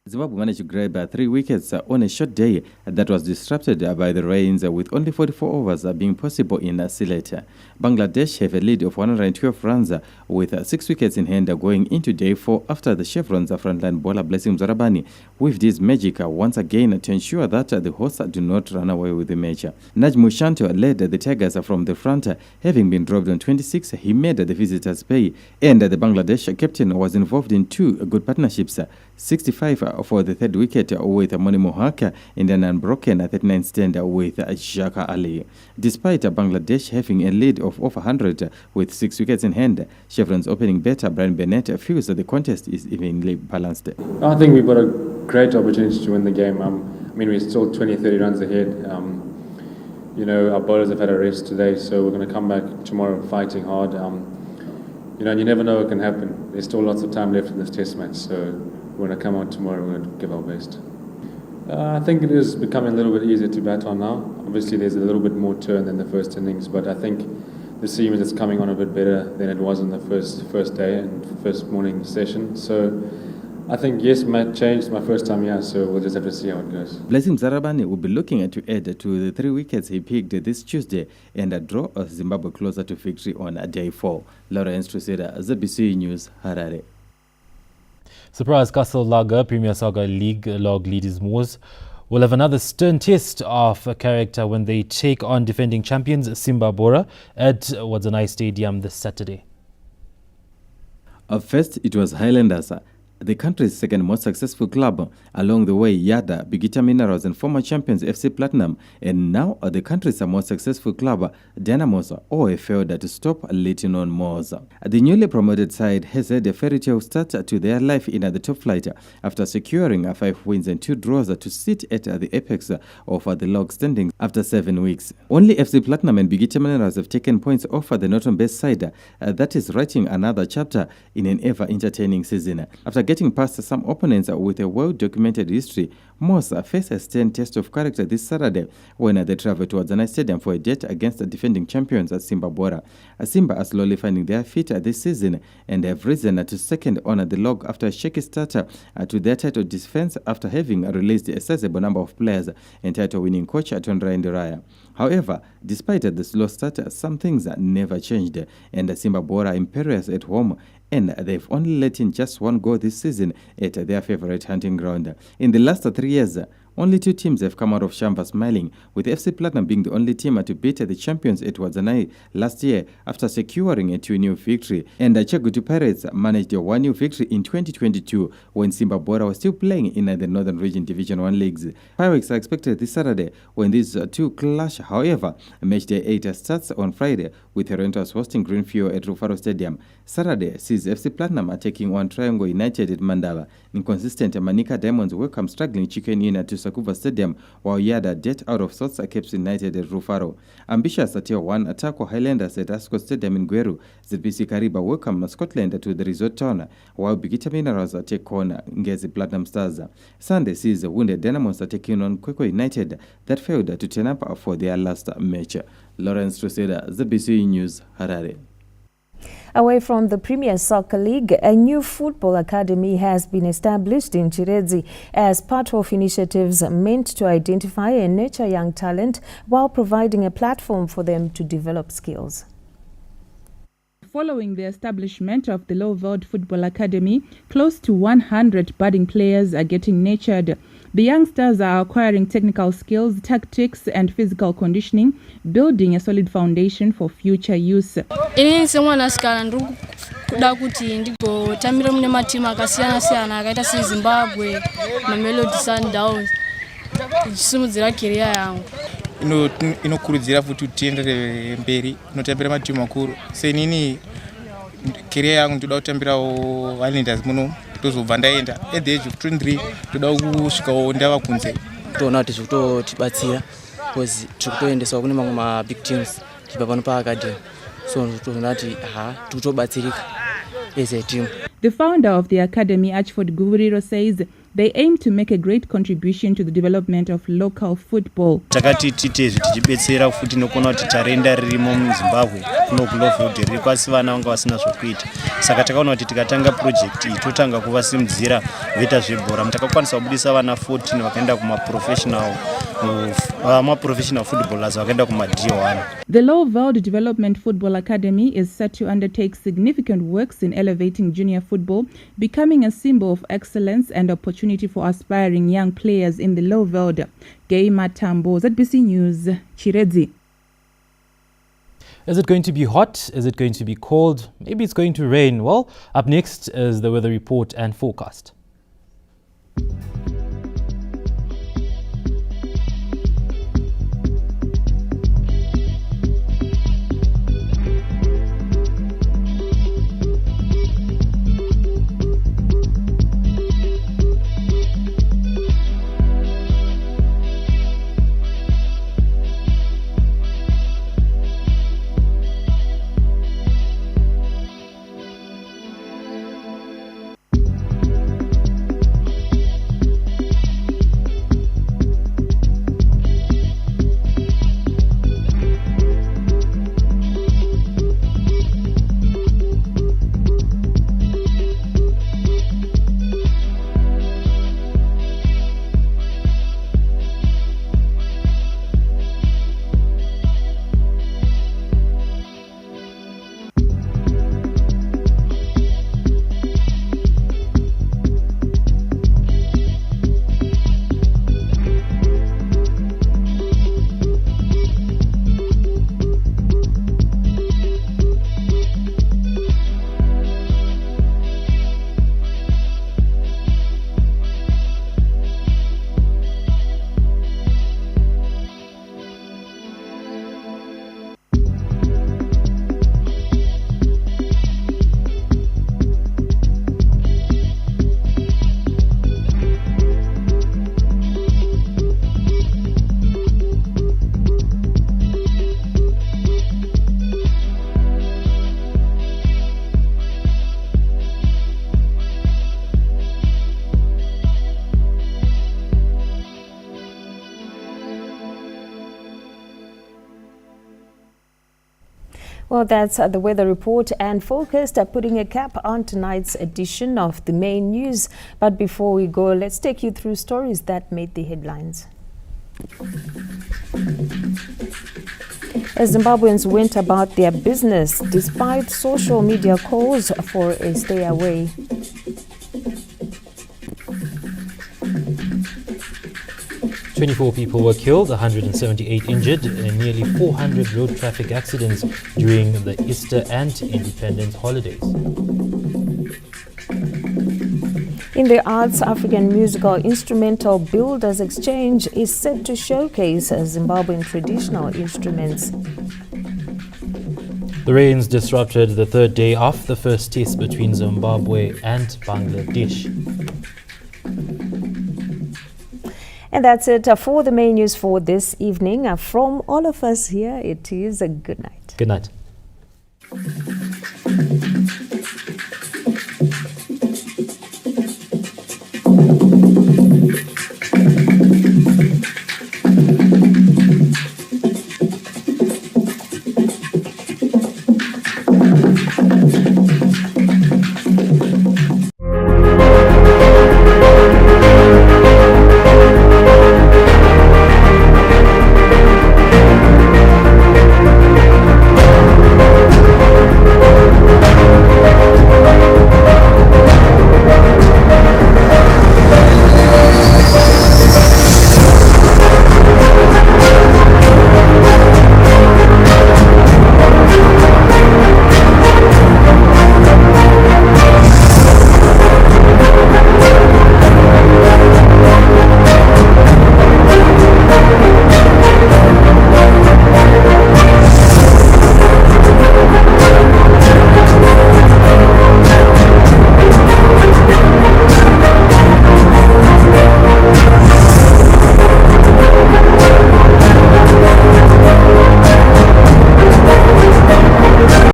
Zimbabwe managed to grab 3 wickets on a short day that was disrupted by the rains, with only 44 overs being possible in Sylhet. Bangladesh have a lead of 112 runs with 6 wickets in hand going into day 4 after the Chevrons frontline bowler Blessing Mzorabani with his magic once again to ensure that the hosts do not run away with the match. Najmu Shanto led the Tigers from the front, having been dropped on 26. He made the visitors pay, and the Bangladesh captain was involved in 2 good partnerships. 65 for the third wicket with Moni Mohaka and an unbroken 39 stand with Shaka Ali. Despite Bangladesh having a lead of over 100 with 6 wickets in hand, Chevron's opening batter Brian Bennett feels that the contest is evenly balanced. I think we've got a great opportunity to win the game. I mean, we're still 20-30 runs ahead. You know, our bowlers have had a rest today, so we're going to come back tomorrow fighting hard. You know, and you never know what can happen. There's still lots of time left in this test match, so when I come out tomorrow, we're going to give our best. I think it is becoming a little bit easier to bat on now. Obviously, there's a little bit more turn than the first innings, but I think the seam is coming on a bit better than it was in the first day and first morning session. So I think, yes, might change. My first time here, so we'll just have to see how it goes. Blessing Mzorabani will be looking to add to the 3 wickets he picked this Tuesday and draw Zimbabwe closer to victory on day 4. Lawrence Truseda, ZBC News, Harare. Surprise Castle Lager Premier Soccer League log leaders Moors will have another stern test of character when they take on defending champions Zimbabwe at Wadzanai Stadium this Saturday. First, it was Highlanders, the country's second most successful club. Along the way, Yada, Bigita Minerals and former champions FC Platinum, and now the country's most successful club, Dynamos, all failed to stop letting on Moors. The newly promoted side has had a fairy tale start to their life in the top flight after securing 5 wins and 2 draws to sit at the apex of the log standings after 7 weeks. Only FC Platinum and Bigita Minerals have taken points off the Northern-based side that is writing another chapter in an ever-entertaining season. After getting past some opponents with a well-documented history, Moors face a stern test of character this Saturday when they travel to Wadzanai Stadium for a date against the defending champions at Zimbabwe. Simba are slowly finding their feet this season and have risen to second on the log after a shaky start to their title defense after having released a sizable number of players and title-winning coach Tondra Ndiraya. However, despite the slow start, some things never changed, and Zimbabwe are imperious at home, and they've only let in just 1 goal this season at their favorite hunting ground. In the last 3 years, only 2 teams have come out of Shamva smiling, with FC Platinum being the only team to beat the champions at Wadzanai last year after securing a 2-0 victory. And the Chegutu Pirates managed a 1-0 victory in 2022 when Zimbabwe was still playing in the Northern Region Division 1 leagues. Fireworks are expected this Saturday when these 2 clash. However, match day 8 starts on Friday with Rentals hosting Greenfield at Rufaro Stadium. Saturday sees FC Platinum taking on Triangle United at Mandava. Inconsistent Manika Diamonds welcome struggling Chicken Inn to Sakuva Stadium, while Yada dead out of sorts Caps United at Rufaro. Ambitious at Tier 1 Taco Highlanders at Ascot Stadium in Gweru. ZBC Kariba welcome Scotland to the resort town, while Bigita Minerals take on Ngezi Platinum Stars. Sunday sees Wounded Dynamos taking on Kwekwe United that failed to turn up for their last match. Lawrence Truseda, ZBC News, Harare. Away from the Premier Soccer League, a new football academy has been established in Chiredzi as part of initiatives meant to identify and nurture young talent while providing a platform for them to develop skills. Following the establishment of the Lowveld Football Academy, close to 100 budding players are getting nurtured. The youngsters are acquiring technical skills, tactics and physical conditioning, building a solid foundation for future use. Ini semwana skala ndugu kuda kuti ndigo tambira mune matimu akasiyana siyana akaita si Zimbabwe na Melody Sundowns chisimudzira career yangu. Inokurudzira futi tiendere mberi inotambira matimu makuru. Senini career yangu ndoda kutambirawo Highlanders muno tozobva ndaenda at the age of 23 toda kusvikawo ndava kunze. Toona kuti zvikutotibatsira because tikutoendeswa kune mamwe ma big teams tibva pano pa academy, so toona kuti tikutobatsirika as a team. The founder of the academy, Achford Guvuriro, says they aim to make a great contribution to the development of local football. Takati titezvi tichibetsera futi nokona kuti tarenda ririmo muZimbabwe kuno kuLowveld riri kwasi vana vanga vasina zvokuita. Saka takaona kuti tikatanga project iyi totanga kuvasimudzira veta zvebhora. Takakwanisa kubudisa vana 14 vakaenda kuma-professional footballers vakaenda kuma-D1. The Lowveld Development Football Academy is set to undertake significant works in elevating junior football, becoming a symbol of excellence and opportunity for aspiring young players in the Lowveld. Gay Matambo, ZBC News, Chiredzi. Is it going to be hot? Is it going to be cold? Maybe it's going to rain. Well, up next is the weather report and forecast. Well, that's the weather report and focused putting a cap on tonight's edition of the main news. But before we go, let's take you through stories that made the headlines. As Zimbabweans went about their business despite social media calls for a stay away. "24 people were killed, 178 injured, and nearly 400 road traffic accidents during the Easter and Independence holidays." In the arts, African Musical Instrumental Builders Exchange is set to showcase Zimbabwean traditional instruments. The rains disrupted the third day of the first test between Zimbabwe and Bangladesh. And that's it for the main news for this evening. From all of us here, it is a good night. Good night.